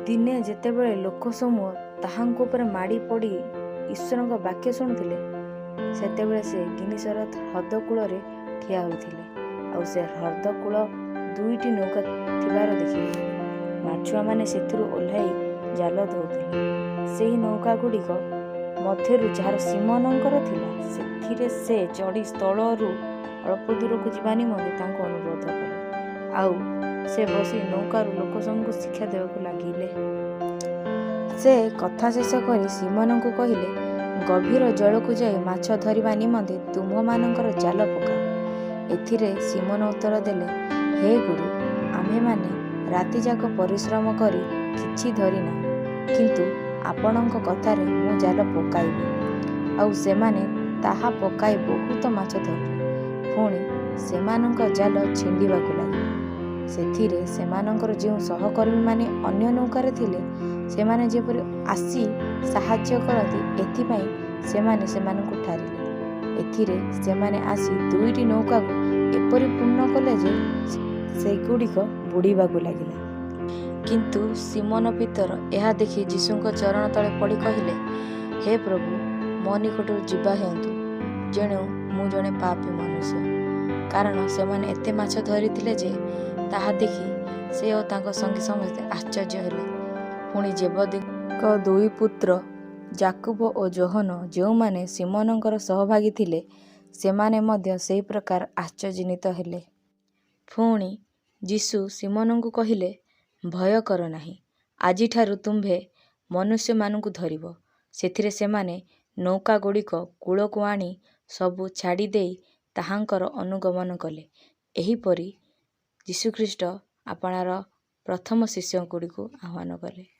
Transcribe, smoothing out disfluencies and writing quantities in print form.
ଦିନେ ଯେତେବେଳେ ଲୋକ ସମୂହ ତାହାଙ୍କ ଉପରେ ମାଡ଼ି ପଡ଼ି ଈଶ୍ୱରଙ୍କ ବାକ୍ୟ ଶୁଣୁଥିଲେ, ସେତେବେଳେ ସେ ଗିନିସରଥ ହ୍ରଦ କୂଳରେ ଠିଆ ହୋଇଥିଲେ। ଆଉ ସେ ହ୍ରଦ କୂଳ ଦୁଇଟି ନୌକା ଥିବାର ଦେଖିଲେ। ମାଛୁଆମାନେ ସେଥିରୁ ଓହ୍ଲାଇ ଜାଲ ଧୋଉଥିଲେ। ସେହି ନୌକା ଗୁଡ଼ିକ ମଧ୍ୟରୁ ଯାହାର ସିମୋନଙ୍କର ଥିଲା, ସେଥିରେ ସେ ଚଢ଼ି ସ୍ଥଳରୁ ଅଳ୍ପ ଦୂରକୁ ଯିବା ନିମନ୍ତେ ତାଙ୍କୁ ଅନୁରୋଧ କଲେ। ଆଉ ସେ ବସି ନୌକାରୁ ଲୋକସମୂହଙ୍କୁ ଶିକ୍ଷା ଦେବାକୁ ଲାଗିଲେ। ସେ କଥା ଶେଷ କରି ସିମୋନଙ୍କୁ କହିଲେ, ଗଭୀର ଜଳକୁ ଯାଇ ମାଛ ଧରିବା ନିମନ୍ତେ ତୁମ୍ଭମାନଙ୍କର ଜାଲ ପକାଅ। ଏଥିରେ ସିମୋନ ଉତ୍ତର ଦେଲେ, ହେ ଗୁରୁ, ଆମ୍ଭେମାନେ ରାତିଯାକ ପରିଶ୍ରମ କରି କିଛି ଧରିନାହୁଁ, କିନ୍ତୁ ଆପଣଙ୍କ କଥାରେ ମୁଁ ଜାଲ ପକାଇବି। ଆଉ ସେମାନେ ତାହା ପକାଇ ବହୁତ ମାଛ ଧରିଲେ। ପୁଣି ସେମାନଙ୍କ ଜାଲ ଛିଣ୍ଡିବାକୁ ଲାଗିଲା। ସେଥିରେ ସେମାନଙ୍କର ଯେଉଁ ସହକର୍ମୀମାନେ ଅନ୍ୟ ନୌକାରେ ଥିଲେ, ସେମାନେ ଯେପରି ଆସି ସାହାଯ୍ୟ କରନ୍ତି, ଏଥିପାଇଁ ସେମାନେ ସେମାନଙ୍କୁ ଠାରିଲେ। ଏଥିରେ ସେମାନେ ଆସି ଦୁଇଟି ନୌକାକୁ ଏପରି ପୂର୍ଣ୍ଣ କଲେ ଯେ ସେଗୁଡ଼ିକ ବୁଡ଼ିବାକୁ ଲାଗିଲା। କିନ୍ତୁ ସିମୋନ ପିତର ଏହା ଦେଖି ଯୀଶୁଙ୍କ ଚରଣ ତଳେ ପଡ଼ି କହିଲେ, ହେ ପ୍ରଭୁ, ମୋ ନିକଟରୁ ଯିବା ହେଉନ୍ତୁ, ଯେଣୁ ମୁଁ ଜଣେ ପାପୀ ମନୁଷ୍ୟ। କାରଣ ସେମାନେ ଏତେ ମାଛ ଧରିଥିଲେ ଯେ ତାହା ଦେଖି ସେ ଓ ତାଙ୍କ ସଙ୍ଗୀ ସମସ୍ତେ ଆଶ୍ଚର୍ଯ୍ୟ ହେଲେ। ପୁଣି ଜେବଦୀଙ୍କ ଦୁଇ ପୁତ୍ର ଯାକୁବ ଓ ଯୋହନ, ଯେଉଁମାନେ ସିମୋନଙ୍କର ସହଭାଗୀ ଥିଲେ, ସେମାନେ ମଧ୍ୟ ସେହି ପ୍ରକାର ଆଶ୍ଚର୍ଯ୍ୟାନ୍ୱିତ ହେଲେ। ପୁଣି ଯୀଶୁ ସିମୋନଙ୍କୁ କହିଲେ, ଭୟ କର ନାହିଁ, ଆଜିଠାରୁ ତୁମ୍ଭେ ମନୁଷ୍ୟମାନଙ୍କୁ ଧରିବ। ସେଥିରେ ସେମାନେ ନୌକାଗୁଡ଼ିକ କୂଳକୁ ଆଣି ସବୁ ଛାଡ଼ିଦେଇ ତାହାଙ୍କର ଅନୁଗମନ କଲେ। ଏହିପରି ଯୀଶୁଖ୍ରୀଷ୍ଟ ଆପଣାର ପ୍ରଥମ ଶିଷ୍ୟଗୁଡ଼ିକୁ ଆହ୍ୱାନ କଲେ।